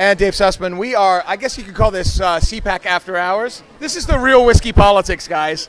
And Dave Sussman, we are, I guess you could call this CPAC After Hours. This is the real whiskey politics, guys.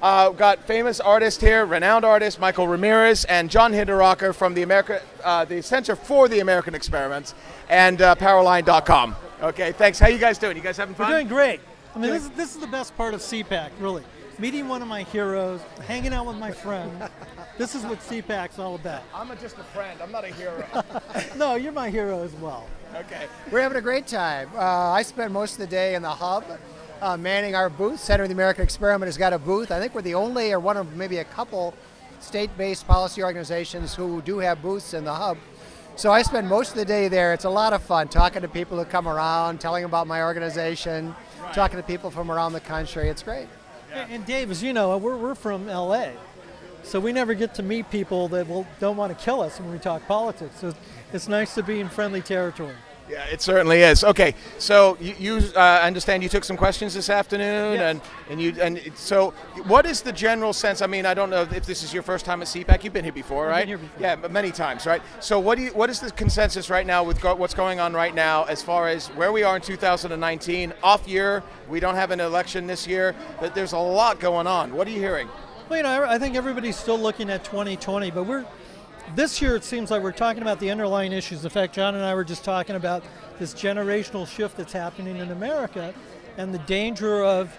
Got famous artists here, renowned artists, Michael Ramirez and John Hinderaker from the Center for the American Experiments and Powerline.com. Okay, thanks. How you guys doing? You guys having fun? We're doing great. I mean, this is the best part of CPAC, really. Meeting one of my heroes, hanging out with my friends. This is what CPAC's all about. I'm just a friend. I'm not a hero. No, you're my hero as well. Okay. We're having a great time. I spent most of the day in the hub, manning our booth. Center of the American Experiment has got a booth. I think we're the only, or one of maybe a couple, state-based policy organizations who do have booths in the hub. So I spend most of the day there. It's a lot of fun talking to people who come around, telling them about my organization, talking to people from around the country. It's great. Yeah. And Dave, as you know, we're from LA, so we never get to meet people that don't want to kill us when we talk politics. So it's nice to be in friendly territory. Yeah, it certainly is. Okay, so you understand you took some questions this afternoon, yes. and so what is the general sense? I mean, I don't know if this is your first time at CPAC. You've been here before, right? I've been here before. Yeah, but many times, right? So what is the consensus right now with what's going on right now as far as where we are in 2019? Off year, we don't have an election this year, but there's a lot going on. What are you hearing? Well, you know, I think everybody's still looking at 2020, but this year it seems like we're talking about the underlying issues. In fact, John and I were just talking about this generational shift that's happening in America and the danger of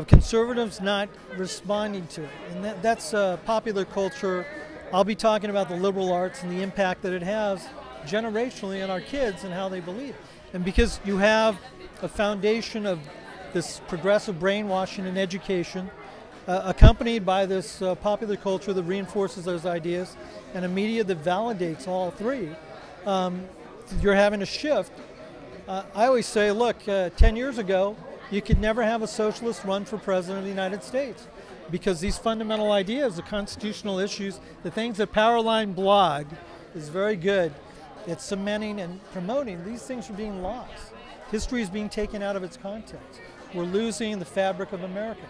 conservatives not responding to it. And that's popular culture. I'll be talking about the liberal arts and the impact that it has generationally on our kids and how they believe. And because you have a foundation of this progressive brainwashing in education, accompanied by this popular culture that reinforces those ideas and a media that validates all three, you're having a shift. I always say, look, 10 years ago, you could never have a socialist run for president of the United States because these fundamental ideas, the constitutional issues, the things that Powerline blog is very good at cementing and promoting, these things are being lost. History is being taken out of its context. We're losing the fabric of America.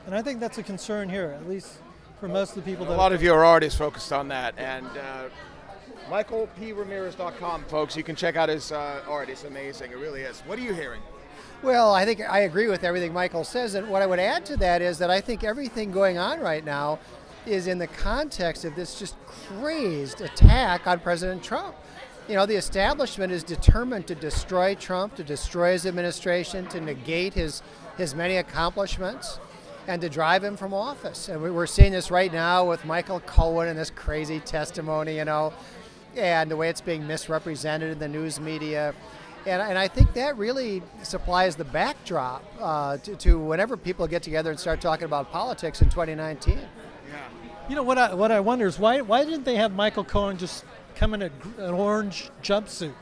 And I think that's a concern here, at least for most of the people. A lot of your art is focused on that. And MichaelPRamirez.com, folks, you can check out his art. It's amazing. It really is. What are you hearing? Well, I think I agree with everything Michael says. And what I would add to that is that I think everything going on right now is in the context of this just crazed attack on President Trump. You know, the establishment is determined to destroy Trump, to destroy his administration, to negate his many accomplishments, and to drive him from office. And we're seeing this right now with Michael Cohen and this crazy testimony, you know, and the way it's being misrepresented in the news media. And I think that really supplies the backdrop to whenever people get together and start talking about politics in 2019. Yeah. You know, what I wonder is why didn't they have Michael Cohen just come in an orange jumpsuit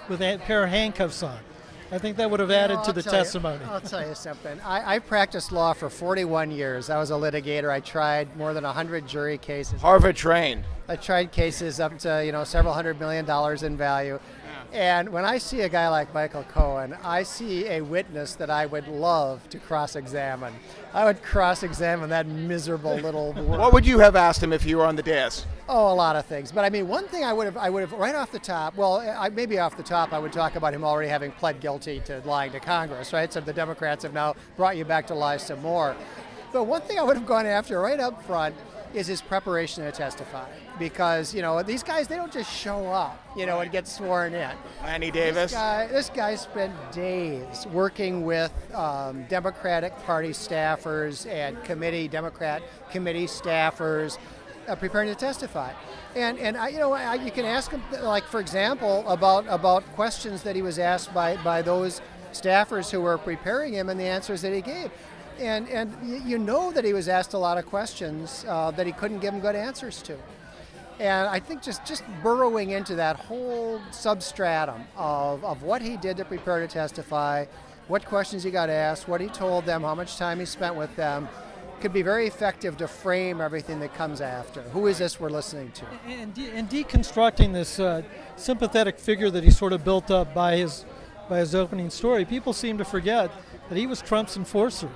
with a pair of handcuffs on? I think that would have added to the testimony. I'll tell you something. I practiced law for 41 years. I was a litigator. I tried more than 100 jury cases. Harvard trained. I tried cases up to, you know, several $100 million in value. And when I see a guy like Michael Cohen, I see a witness that I would love to cross-examine. I would cross-examine that miserable little worm. What would you have asked him if you were on the dais? Oh, a lot of things. But I mean, one thing I would have right off the top, well, maybe off the top, I would talk about him already having pled guilty to lying to Congress, right? So the Democrats have now brought you back to lie some more. But one thing I would have gone after right up front is his preparation to testify. Because, you know, these guys, they don't just show up, you know, and get sworn in. Lanny Davis. This guy spent days working with Democratic Party staffers and Democrat committee staffers preparing to testify. And you know, you can ask him, like, for example, about questions that he was asked by those staffers who were preparing him and the answers that he gave. And you know that he was asked a lot of questions that he couldn't give them good answers to. And I think just burrowing into that whole substratum of what he did to prepare to testify, what questions he got asked, what he told them, how much time he spent with them, could be very effective to frame everything that comes after. Who is this we're listening to? And deconstructing this sympathetic figure that he sort of built up by his opening story, people seem to forget that he was Trump's enforcer.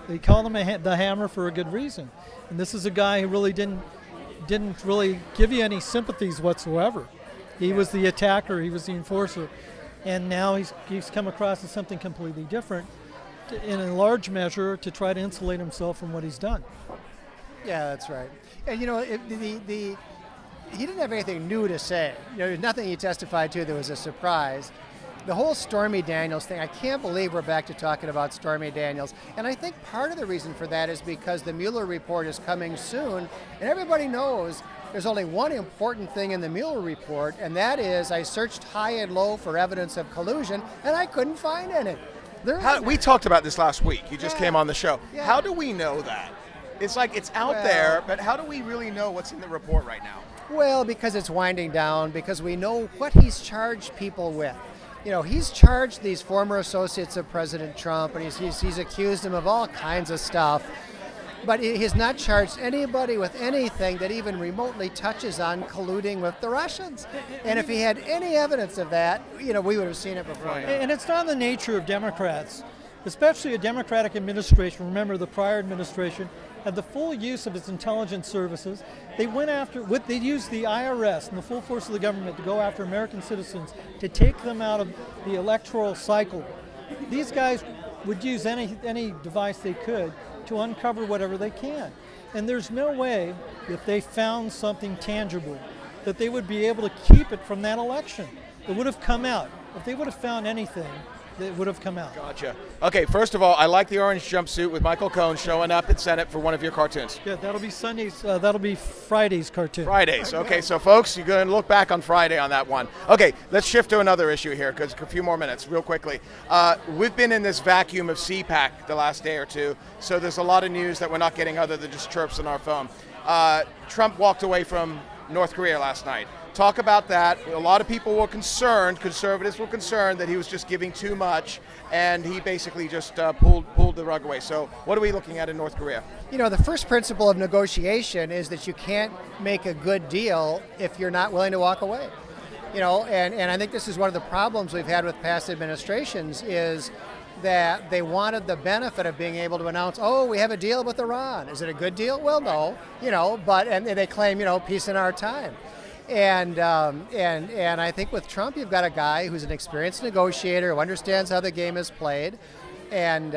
They called him the hammer for a good reason. And this is a guy who really didn't didn't really give you any sympathies whatsoever. He was the attacker, he was the enforcer, and now he's come across as something completely different, in a large measure to try to insulate himself from what he's done. Yeah, that's right. And you know, he didn't have anything new to say. You know, there's nothing he testified to that was a surprise. The whole Stormy Daniels thing, I can't believe we're back to talking about Stormy Daniels. And I think part of the reason for that is because the Mueller report is coming soon, and everybody knows there's only one important thing in the Mueller report, and that is I searched high and low for evidence of collusion, and I couldn't find any. We talked about this last week. You just came on the show. Yeah. How do we know that? It's like it's out there, but how do we really know what's in the report right now? Well, because it's winding down, because we know what he's charged people with. You know, he's charged these former associates of President Trump, and he's accused them of all kinds of stuff. But he's not charged anybody with anything that even remotely touches on colluding with the Russians. And if he had any evidence of that, you know, we would have seen it before. Right. And it's not the nature of Democrats, especially a Democratic administration. Remember, the prior administration had the full use of its intelligence services. They went after, they used the IRS and the full force of the government to go after American citizens to take them out of the electoral cycle. These guys would use any device they could to uncover whatever they can. And there's no way, if they found something tangible, that they would be able to keep it from that election. It would have come out. If they would have found anything, it would have come out. Gotcha. Okay, first of all, I like the orange jumpsuit with Michael Cohen showing up at Senate for one of your cartoons. Yeah, that'll be Sunday's. That'll be Friday's cartoon. Fridays. Okay, so folks, you're going to look back on Friday on that one. Okay, let's shift to another issue here, because a few more minutes, real quickly. We've been in this vacuum of CPAC the last day or two, so there's a lot of news that we're not getting other than just chirps on our phone. Trump walked away from North Korea last night. Talk about that. A lot of people were concerned, conservatives were concerned that he was just giving too much, and he basically just pulled the rug away. So what are we looking at in North Korea? You know, the first principle of negotiation is that you can't make a good deal if you're not willing to walk away. You know, and I think this is one of the problems we've had with past administrations is that they wanted the benefit of being able to announce, oh, we have a deal with Iran. Is it a good deal? Well, no, you know, and they claim, you know, peace in our time. And I think with Trump, you've got a guy who's an experienced negotiator who understands how the game is played. And,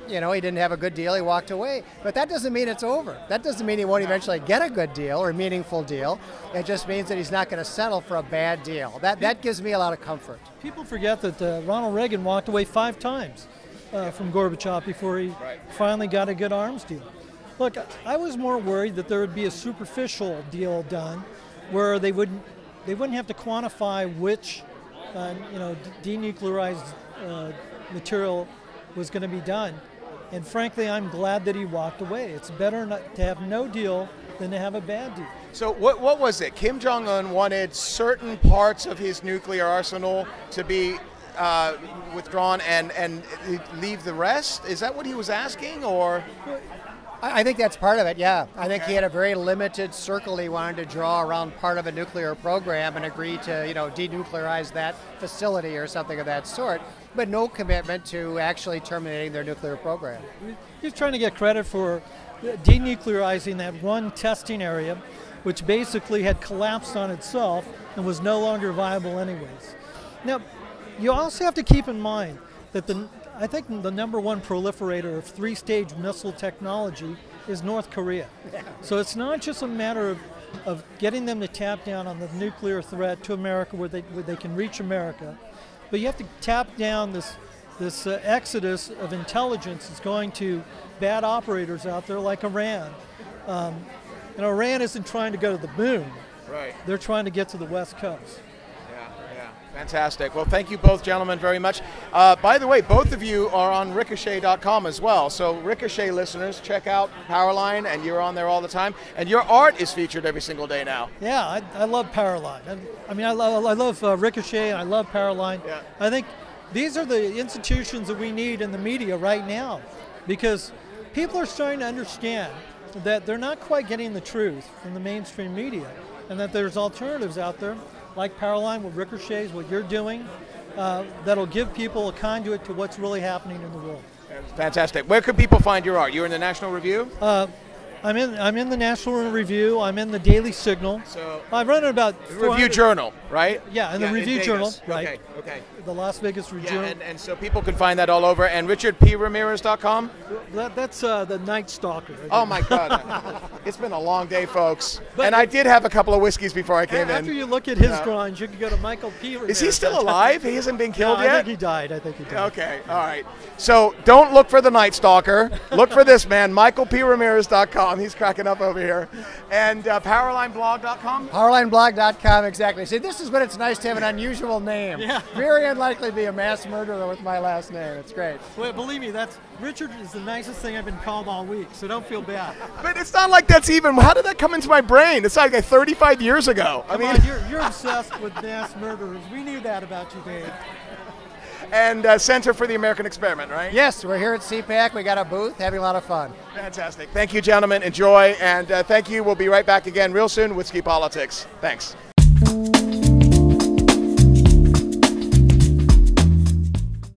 you know, he didn't have a good deal. He walked away. But that doesn't mean it's over. That doesn't mean he won't eventually get a good deal or a meaningful deal. It just means that he's not going to settle for a bad deal. That gives me a lot of comfort. People forget that Ronald Reagan walked away 5 times from Gorbachev before he finally got a good arms deal. Look, I was more worried that there would be a superficial deal done where they wouldn't have to quantify which denuclearized material was going to be done. And frankly, I'm glad that he walked away. It's better not to have no deal than to have a bad deal. So what was it? Kim Jong-un wanted certain parts of his nuclear arsenal to be withdrawn and leave the rest? Is that what he was asking, or? I think that's part of it, yeah. I think he had a very limited circle he wanted to draw around part of a nuclear program and agree to, you know, denuclearize that facility or something of that sort, but no commitment to actually terminating their nuclear program. He's trying to get credit for denuclearizing that one testing area, which basically had collapsed on itself and was no longer viable anyways. Now, you also have to keep in mind that I think the number one proliferator of 3-stage missile technology is North Korea. Yeah. So it's not just a matter of getting them to tap down on the nuclear threat to America where they can reach America, but you have to tap down this exodus of intelligence that's going to bad operators out there like Iran. And Iran isn't trying to go to the moon. Right. They're trying to get to the West Coast. Fantastic. Well, thank you both, gentlemen, very much. By the way, both of you are on Ricochet.com as well. So Ricochet listeners, check out Powerline, and you're on there all the time. And your art is featured every single day now. Yeah, I love Powerline. I love Ricochet, and I love Powerline. Yeah. I think these are the institutions that we need in the media right now, because people are starting to understand that they're not quite getting the truth from the mainstream media, and that there's alternatives out there like Powerline, what Ricochet is, what you're doing, that'll give people a conduit to what's really happening in the world. Fantastic. Where can people find your art? You're in the National Review? I'm in the National Review. I'm in the Daily Signal. So I run it about Review Journal, right? Yeah, in the Review Vegas. Journal, right? Okay. The Las Vegas Review. Yeah, and so people can find that all over. And RichardPRamirez.com. That's the Night Stalker. Oh my God, it's been a long day, folks. But and I did have a couple of whiskeys before I came in. After you look at his drawings, you can go to Michael P. Ramirez. Is he still alive? He hasn't been killed No, yet? I think he died. Okay, all right. So don't look for the Night Stalker. Look for this man, MichaelPRamirez.com. He's cracking up over here. And PowerlineBlog.com? PowerlineBlog.com, exactly. See, this is when it's nice to have an unusual name. Yeah. Very unlikely to be a mass murderer with my last name. It's great. Well, believe me, Richard is the nicest thing I've been called all week, so don't feel bad. But it's not like that's even, how did that come into my brain? It's like 35 years ago. Come on, you're obsessed with mass murderers. We knew that about you, Dave. And Center for the American Experiment, right? Yes, we're here at CPAC. We got a booth, having a lot of fun. Fantastic. Thank you, gentlemen. Enjoy. And thank you. We'll be right back again real soon with Whiskey Politics. Thanks.